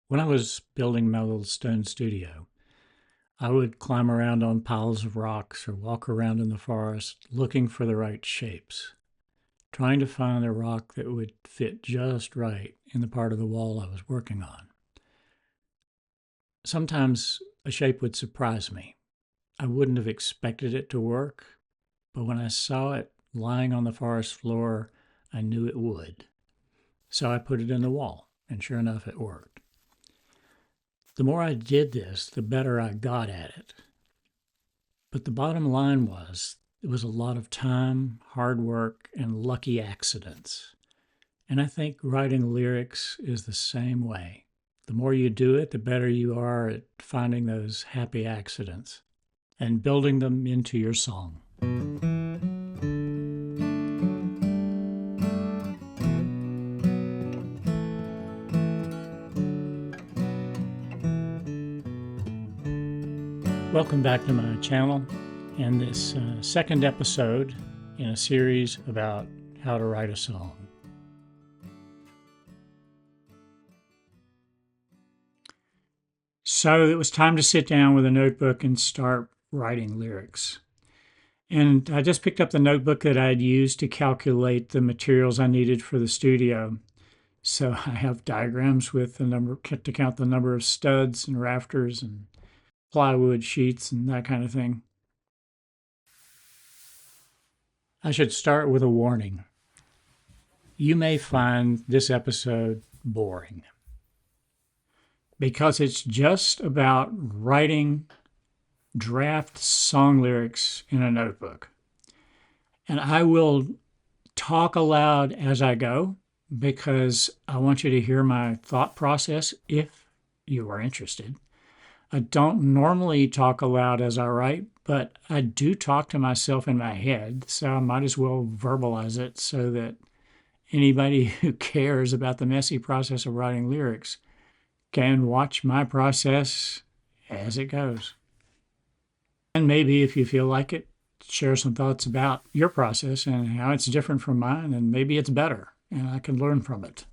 When I was building my little stone studio, I would climb around on piles of rocks or walk around in the forest looking for the right shapes, trying to find a rock that would fit just right in the part of the wall I was working on. Sometimes a shape would surprise me. I wouldn't have expected it to work, but when I saw it lying on the forest floor, I knew it would. So I put it in the wall, and sure enough, it worked. The more I did this, the better I got at it. But the bottom line was it was a lot of time, hard work, and lucky accidents. And I think writing lyrics is the same way. The more you do it, the better you are at finding those happy accidents and building them into your song. Welcome back to my channel and this second episode in a series about how to write a song. So it was time to sit down with a notebook and start writing lyrics. And I just picked up the notebook that I'd used to calculate the materials I needed for the studio. So I have diagrams with the number to count the number of studs and rafters and plywood sheets and that kind of thing. I should start with a warning. You may find this episode boring because it's just about writing draft song lyrics in a notebook. And I will talk aloud as I go because I want you to hear my thought process if you are interested. I don't normally talk aloud as I write, but I do talk to myself in my head, so I might as well verbalize it so that anybody who cares about the messy process of writing lyrics can watch my process as it goes. And maybe if you feel like it, share some thoughts about your process and how it's different from mine, and maybe it's better and I can learn from it.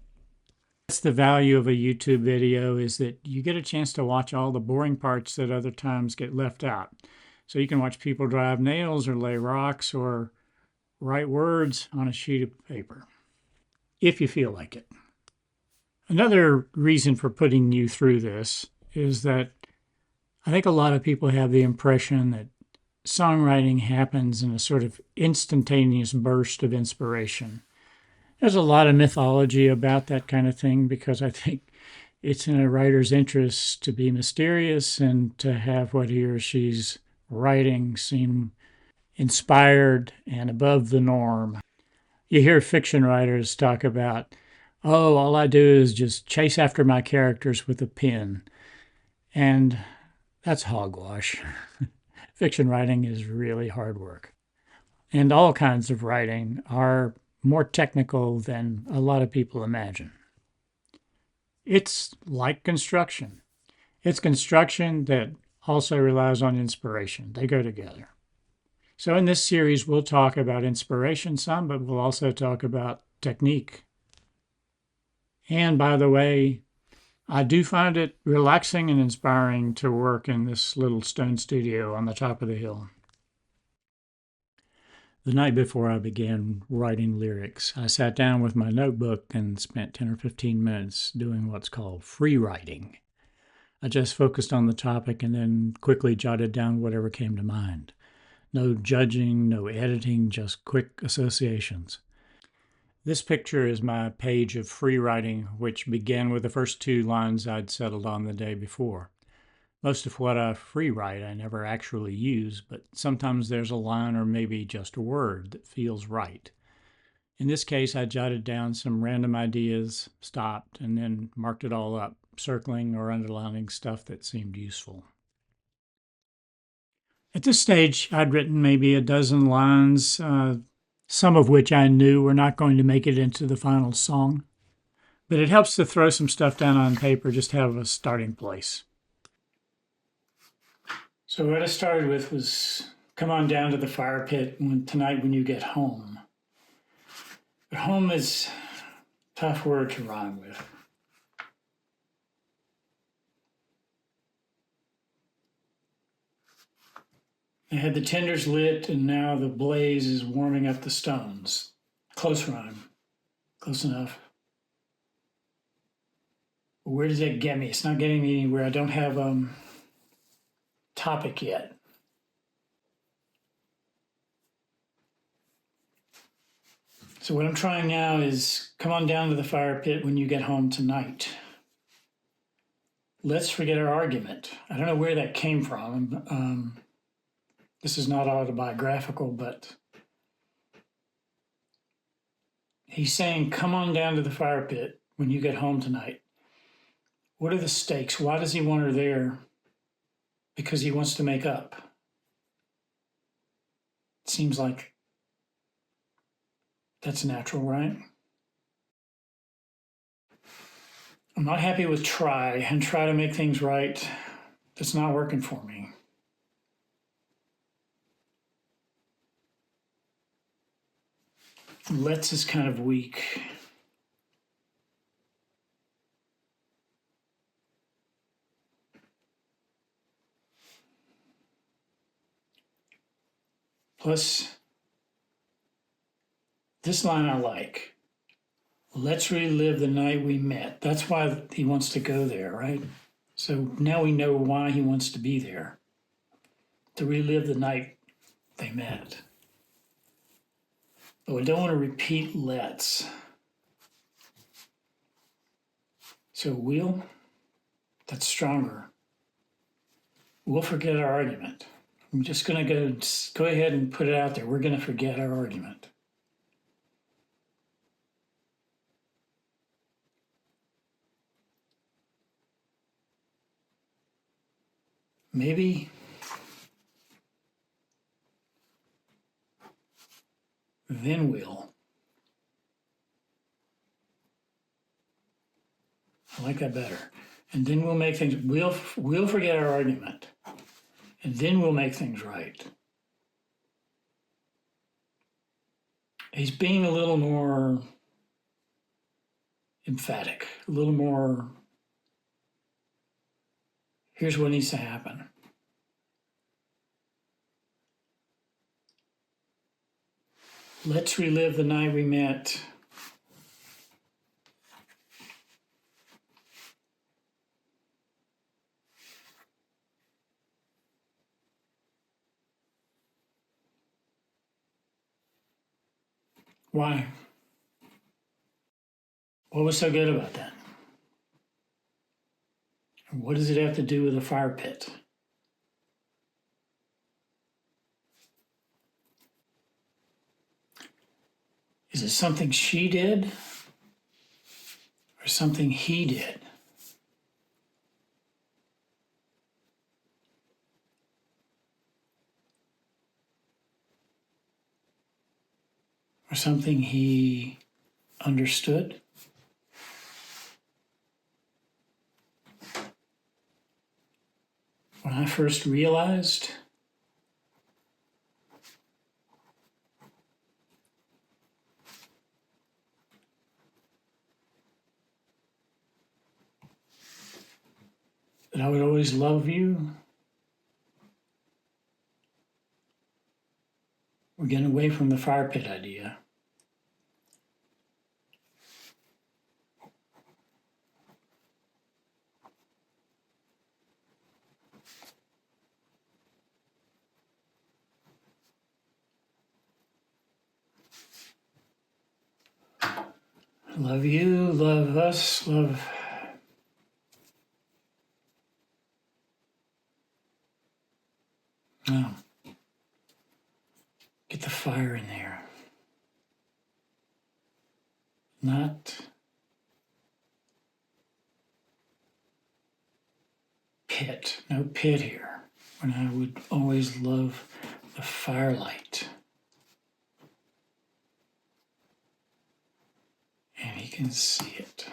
That's the value of a YouTube video, is that you get a chance to watch all the boring parts that other times get left out. So you can watch people drive nails or lay rocks or write words on a sheet of paper, if you feel like it. Another reason for putting you through this is that I think a lot of people have the impression that songwriting happens in a sort of instantaneous burst of inspiration. There's a lot of mythology about that kind of thing because I think it's in a writer's interest to be mysterious and to have what he or she's writing seem inspired and above the norm. You hear fiction writers talk about, oh, all I do is just chase after my characters with a pen. And that's hogwash. Fiction writing is really hard work. And all kinds of writing are more technical than a lot of people imagine. It's like construction. It's construction that also relies on inspiration. They go together. So in this series, we'll talk about inspiration some, but we'll also talk about technique. And by the way, I do find it relaxing and inspiring to work in this little stone studio on the top of the hill. The night before I began writing lyrics, I sat down with my notebook and spent 10 or 15 minutes doing what's called free writing. I just focused on the topic and then quickly jotted down whatever came to mind. No judging, no editing, just quick associations. This picture is my page of free writing, which began with the first 2 lines I'd settled on the day before. Most of what I free write I never actually use, but sometimes there's a line or maybe just a word that feels right. In this case, I jotted down some random ideas, stopped, and then marked it all up, circling or underlining stuff that seemed useful. At this stage, I'd written maybe a dozen lines, some of which I knew were not going to make it into the final song. But it helps to throw some stuff down on paper, just to have a starting place. So what I started with was, come on down to the fire pit tonight when you get home. But home is a tough word to rhyme with. I had the tinders lit, and now the blaze is warming up the stones. Close rhyme. Close enough. Where does that get me? It's not getting me anywhere. I don't have topic yet. So what I'm trying now is come on down to the fire pit when you get home tonight. Let's forget our argument. I don't know where that came from. This is not autobiographical, but he's saying, come on down to the fire pit when you get home tonight. What are the stakes? Why does he want her there? Because he wants to make up. It seems like that's natural, right? I'm not happy with try to make things right. That's not working for me. Let's is kind of weak. Plus, this line I like. Let's relive the night we met. That's why he wants to go there, right? So now we know why he wants to be there. To relive the night they met. But we don't want to repeat let's. So that's stronger. We'll forget our argument. I'm just going to go ahead and put it out there. We're going to forget our argument. Maybe then we'll. I like that better. And then we'll make things, we'll forget our argument. And then we'll make things right. He's being a little more emphatic, a little more, here's what needs to happen. Let's relive the night we met. Why? What was so good about that? And what does it have to do with a fire pit? Is it something she did or something he did? Or something he understood? When I first realized that I would always love you, we're getting away from the fire pit idea. Love you, love us, love. No. Get the fire in there. Not pit. No pit here. When I would always love the firelight. And he can see it.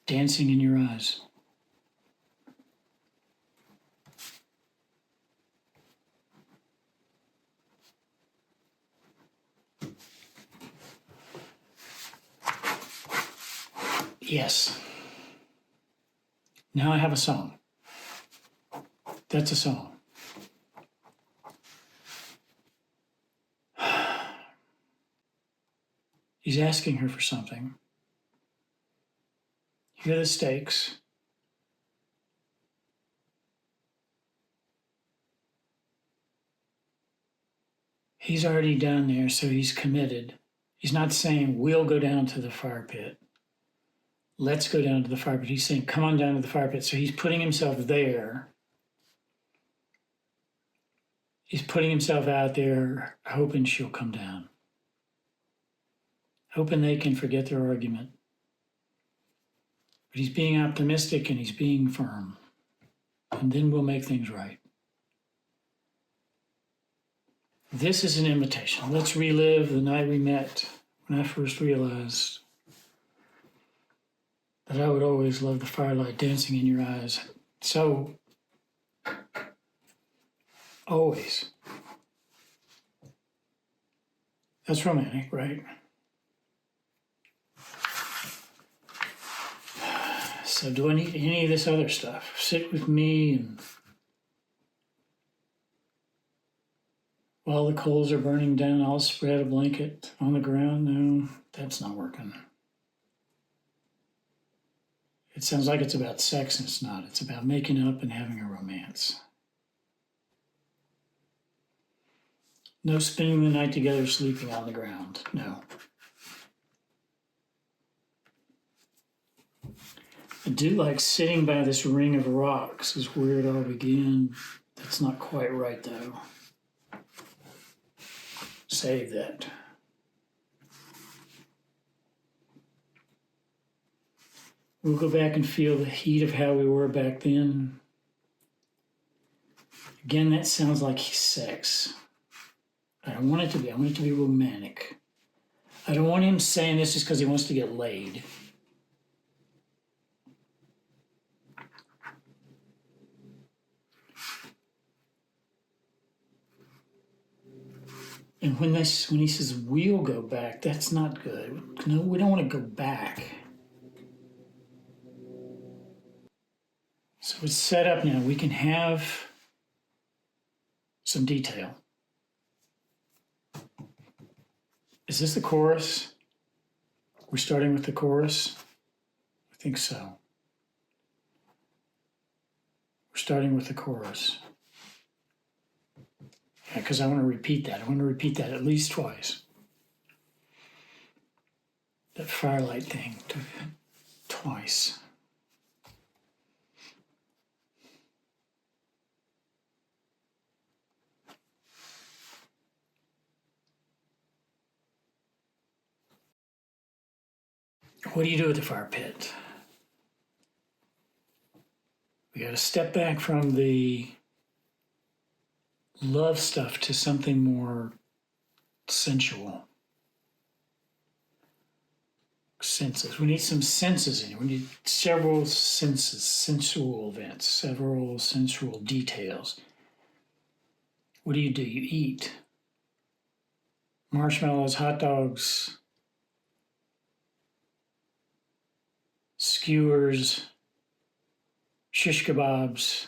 Dancing in your eyes. Yes. Now I have a song. That's a song. He's asking her for something. Here are the stakes. He's already down there, so he's committed. He's not saying, we'll go down to the fire pit. Let's go down to the fire pit. He's saying, come on down to the fire pit. So he's putting himself there. He's putting himself out there, hoping she'll come down, hoping they can forget their argument. But he's being optimistic and he's being firm. And then we'll make things right. This is an invitation. Let's relive the night we met when I first realized that I would always love the firelight dancing in your eyes. So, always. That's romantic, right? So do I need any of this other stuff? Sit with me and while the coals are burning down, I'll spread a blanket on the ground. No, that's not working. It sounds like it's about sex and it's not. It's about making up and having a romance. No spending the night together sleeping on the ground. No. I do like sitting by this ring of rocks is where it all began. That's not quite right though. Save that. We'll go back and feel the heat of how we were back then. Again, that sounds like sex. I don't want it to be. I want it to be romantic. I don't want him saying this just because he wants to get laid. And when he says, we'll go back, that's not good. No, we don't want to go back. So it's set up now. We can have some detail. Is this the chorus? We're starting with the chorus? I think so. We're starting with the chorus. Yeah, because I want to repeat that. I want to repeat that at least twice. That firelight thing, twice. What do you do at the fire pit? We got to step back from the love stuff to something more sensual. Senses. We need some senses in it. We need several senses, sensual events, several sensual details. What do? You eat marshmallows, hot dogs, skewers, shish kebabs.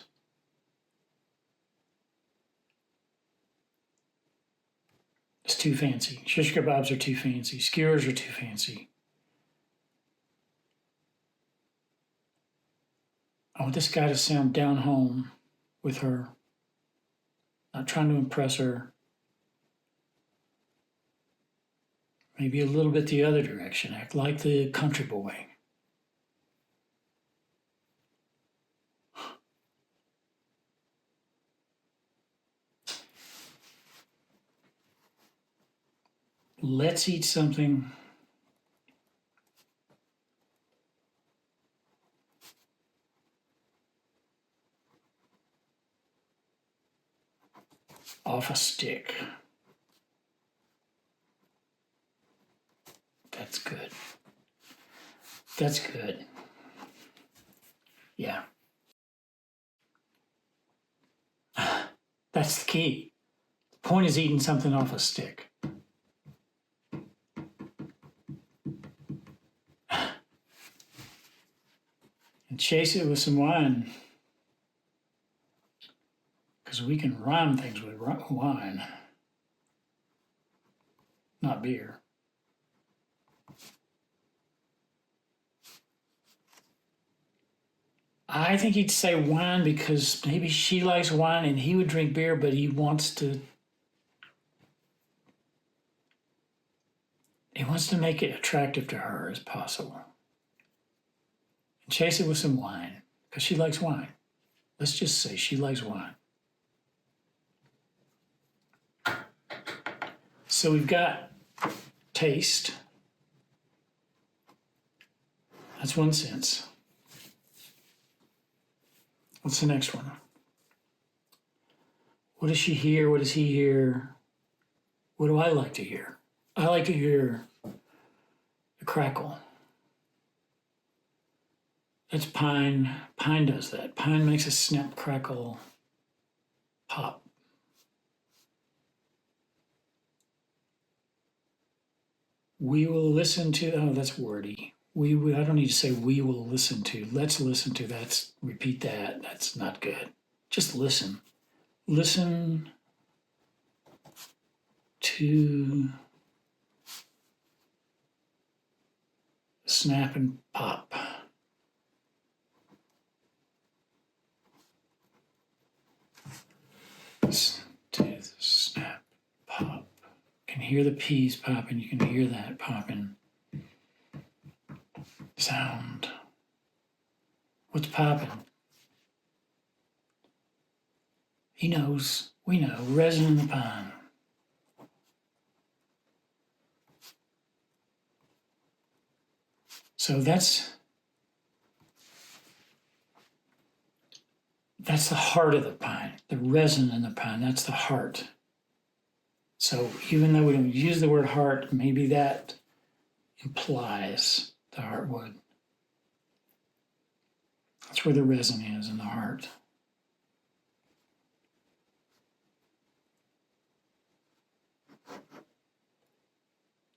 It's too fancy. Shish kebabs are too fancy. Skewers are too fancy. I want this guy to sound down home with her, not trying to impress her. Maybe a little bit the other direction, act like the country boy. Let's eat something off a stick. That's good. That's good. Yeah. That's the key. The point is eating something off a stick. And chase it with some wine. Because we can rhyme things with wine, not beer. I think he'd say wine because maybe she likes wine and he would drink beer, but he wants to make it attractive to her as possible. And chase it with some wine because she likes wine. Let's just say she likes wine. So we've got taste. That's one sense. What's the next one? What does she hear? What does he hear? What do I like to hear? I like to hear the crackle. That's pine. Pine does that. Pine makes a snap, crackle, pop. We will listen to, oh, that's wordy. I don't need to say we will listen to. Let's listen to. Repeat that. That's not good. Just listen. Listen to snap and pop. Listen to the snap, pop. You can hear the peas popping. You can hear that popping. Sound. What's popping? He knows. We know. Resin in the pine. So that's the heart of the pine. The resin in the pine. That's the heart. So even though we don't use the word heart, maybe that implies the heartwood. That's where the resin is, in the heart.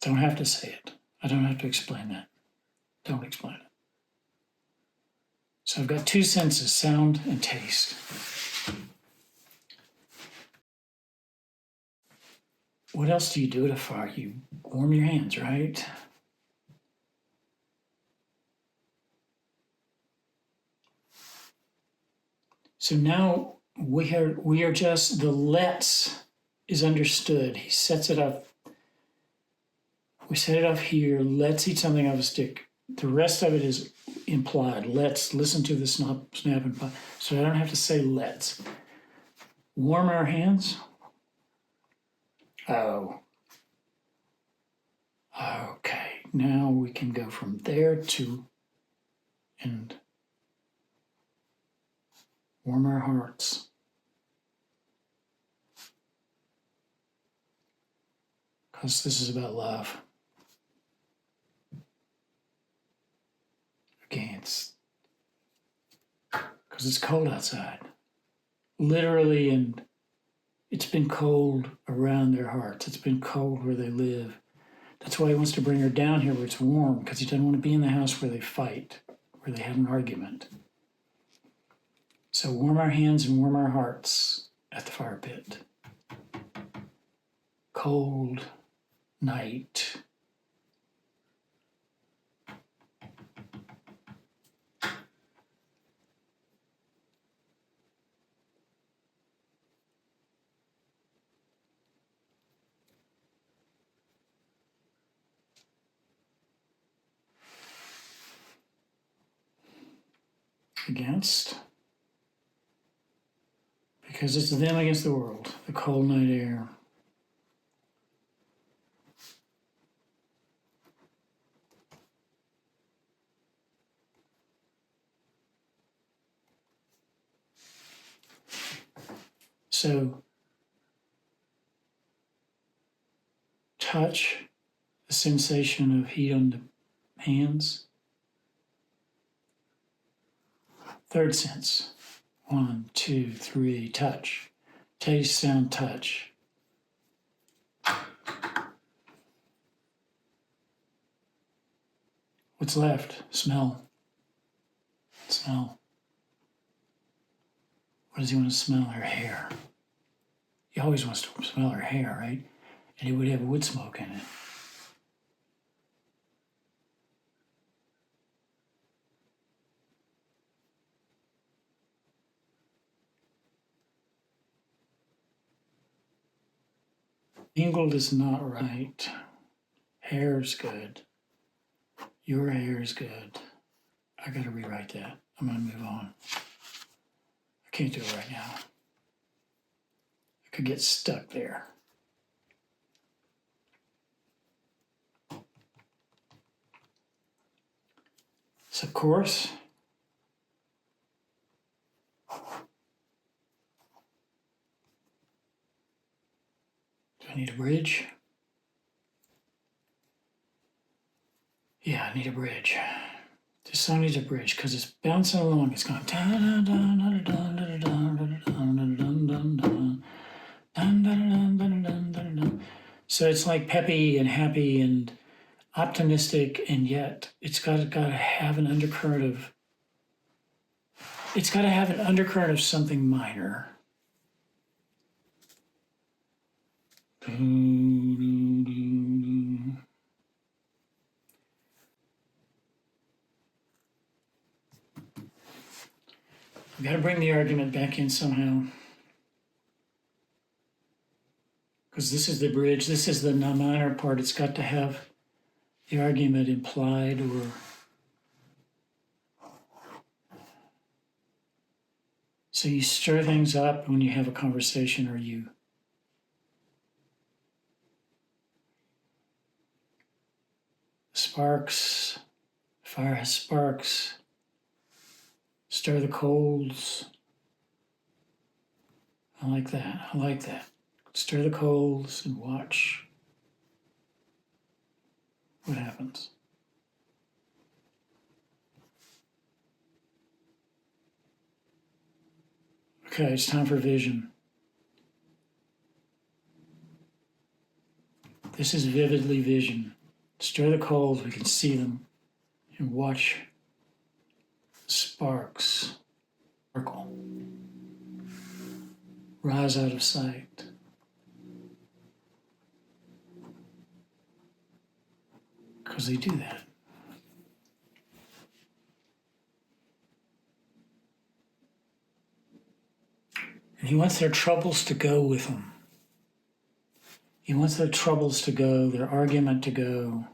Don't have to say it. I don't have to explain that. Don't explain it. So I've got two senses, sound and taste. What else do you do at a fire? You warm your hands, right? So now we are just, the let's is understood. He sets it up. We set it up here. Let's eat something off a stick. The rest of it is implied. Let's listen to the snap and pop. So I don't have to say let's. Warm our hands. Oh. Okay. Now we can go from there to and warm our hearts. Because this is about love. Again, because it's cold outside. Literally, and it's been cold around their hearts. It's been cold where they live. That's why he wants to bring her down here where it's warm, because he doesn't want to be in the house where they fight, where they have an argument. So warm our hands and warm our hearts at the fire pit. Cold night. Against, because it's them against the world, the cold night air. So touch, the sensation of heat on the hands. Third sense, 1, 2, 3, touch. Taste, sound, touch. What's left? Smell. Smell. What does he want to smell? Her hair. He always wants to smell her hair, right? And it would have wood smoke in it. Angled is not right. Hair's good. Your hair is good. I gotta rewrite that. I'm gonna move on. I can't do it right now. I could get stuck there. So chorus. Do I need a bridge? Yeah, I need a bridge. This song needs a bridge because it's bouncing along. It's going. So it's like peppy and happy and optimistic, and yet it's got to have an undercurrent of. It's got to have an undercurrent of something minor. We got to bring the argument back in somehow. Because this is the bridge, this is the minor part. It's got to have the argument implied or. So you stir things up when you have a conversation, or you. Sparks, fire has sparks. Stir the coals. I like that. I like that. Stir the coals and watch what happens. Okay, it's time for vision. This is vividly vision. Stir the coals, we can see them, and watch the sparks sparkle, rise out of sight. Because they do that. And he wants their troubles to go with him. He wants their troubles to go, their argument to go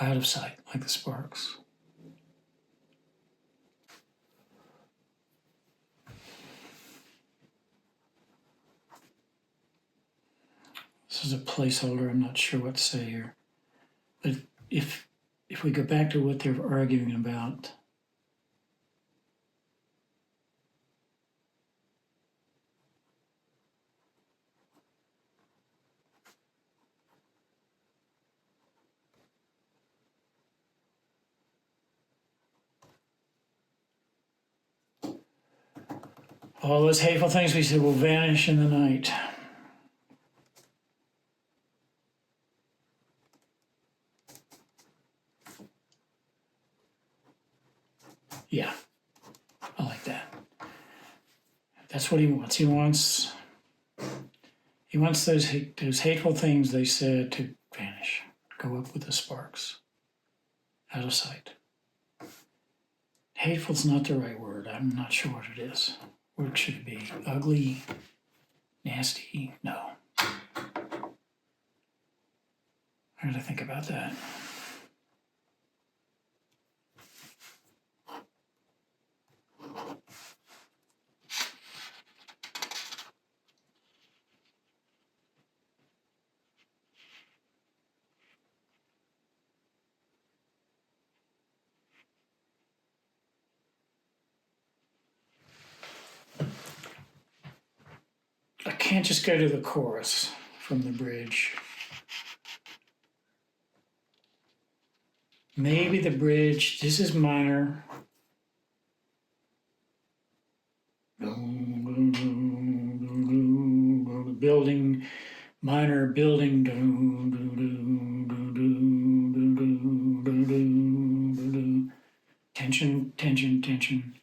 out of sight, like the sparks. This is a placeholder. I'm not sure what to say here. But if we go back to what they're arguing about, all those hateful things we said will vanish in the night. Yeah, I like that. That's what he wants. He wants those hateful things they said to vanish, go up with the sparks, out of sight. Hateful's not the right word. I'm not sure what it is. What should it be? Ugly, nasty? No. I gotta think about that. I can't just go to the chorus from the bridge. Maybe the bridge, this is minor. Building, minor building. Tension, tension, tension.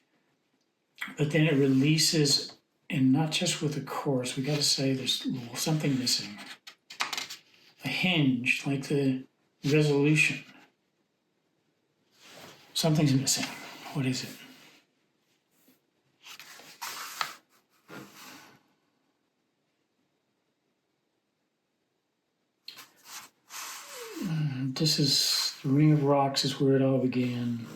But then it releases, and not just with the chorus, we got to say there's something missing. A hinge, like the resolution. Something's missing. What is it? this is the Ring of Rocks is where it all began.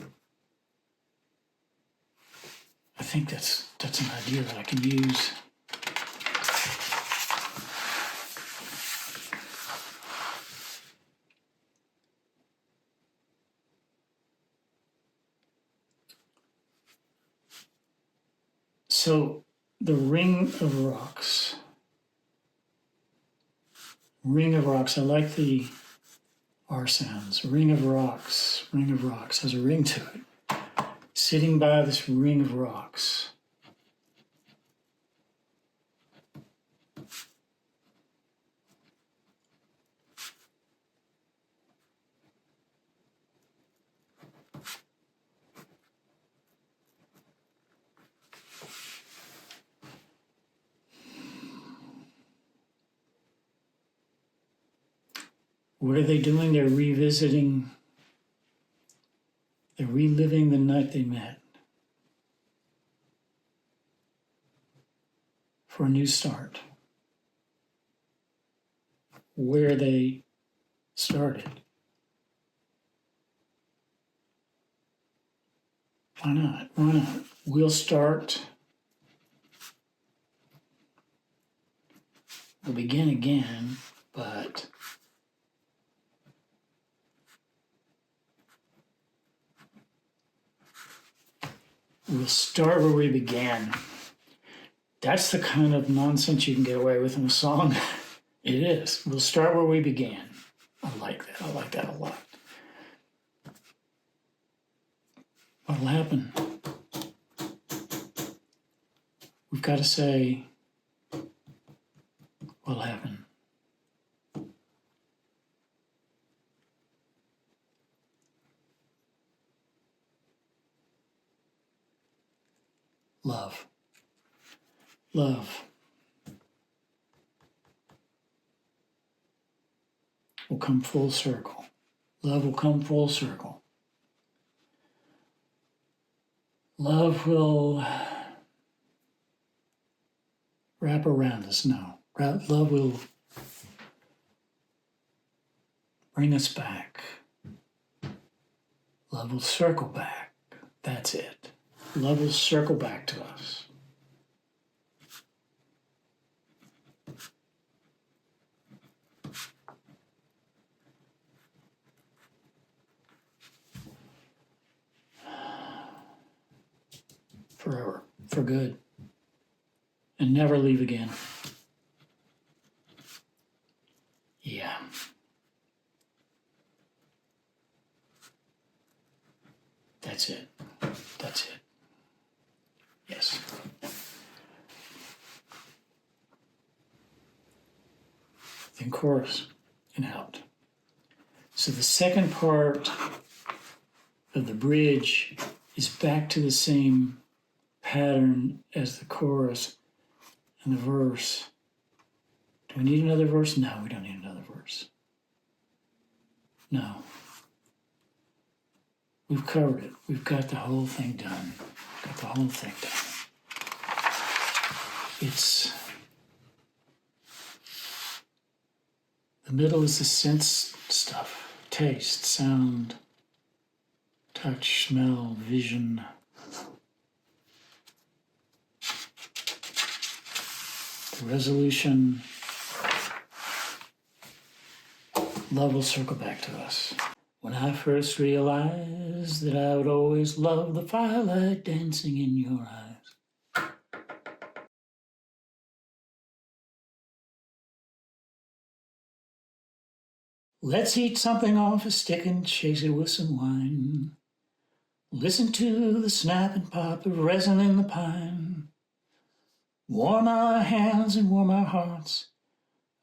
I think that's an idea that I can use. So the Ring of Rocks. Ring of Rocks. I like the R sounds. Ring of Rocks. Ring of Rocks has a ring to it. Sitting by this ring of rocks. What are they doing? They're revisiting, they're reliving the night they met for a new start. Where they started. Why not? Why not? We'll start, we'll begin again, but we'll start where we began. That's the kind of nonsense you can get away with in a song. It is. We'll start where we began. I like that. I like that a lot. What'll happen? We've got to say, what'll happen? Love. Love will come full circle. Love will come full circle. Love will wrap around us now. Love will bring us back. Love will circle back. That's it. Love will circle back to us. Forever, for good, and never leave again. Yeah. That's it. That's it. Yes. Then chorus and out. So the second part of the bridge is back to the same pattern as the chorus and the verse. Do we need another verse? No, we don't need another verse. No. We've covered it. We've got the whole thing done. Got the whole thing done. It's the middle is the sense stuff. Taste, sound, touch, smell, vision. The resolution. Love will circle back to us. When I first realized that I would always love the firelight dancing in your eyes. Let's eat something off a stick and chase it with some wine. Listen to the snap and pop of resin in the pine. Warm our hands and warm our hearts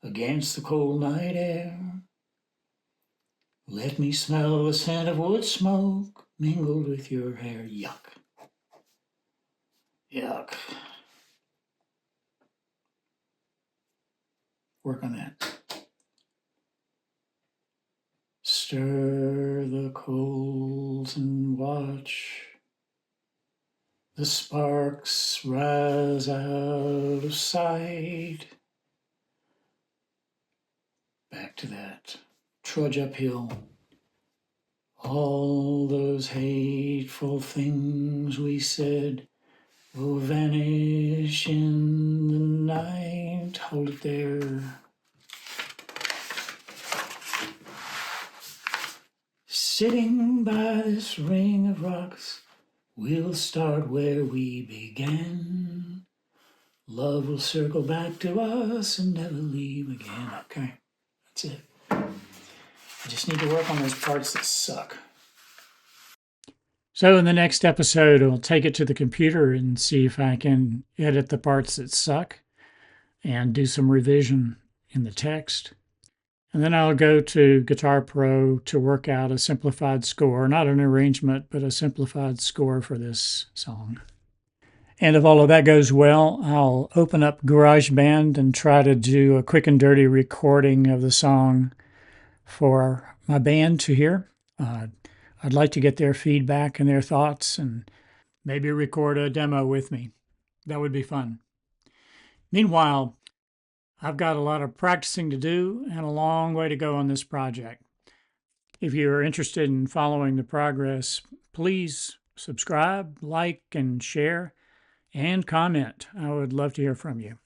against the cold night air. Let me smell the scent of wood smoke mingled with your hair. Yuck. Yuck. Work on that. Stir the coals and watch the sparks rise out of sight. Back to that. Trudge uphill All those hateful things we said will vanish in the night. Hold it there. Sitting by this ring of rocks, we'll start where we began. Love will circle back to us and never leave again. Okay, that's it. I just need to work on those parts that suck. So in the next episode, I'll take it to the computer and see if I can edit the parts that suck and do some revision in the text. And then I'll go to Guitar Pro to work out a simplified score, not an arrangement, but a simplified score for this song. And if all of that goes well, I'll open up GarageBand and try to do a quick and dirty recording of the song for my band to hear. I'd like to get their feedback and their thoughts and maybe record a demo with me. That would be fun. Meanwhile, I've got a lot of practicing to do and a long way to go on this project. If you're interested in following the progress, please subscribe, like, and share, and comment. I would love to hear from you.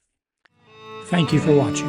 Thank you for watching.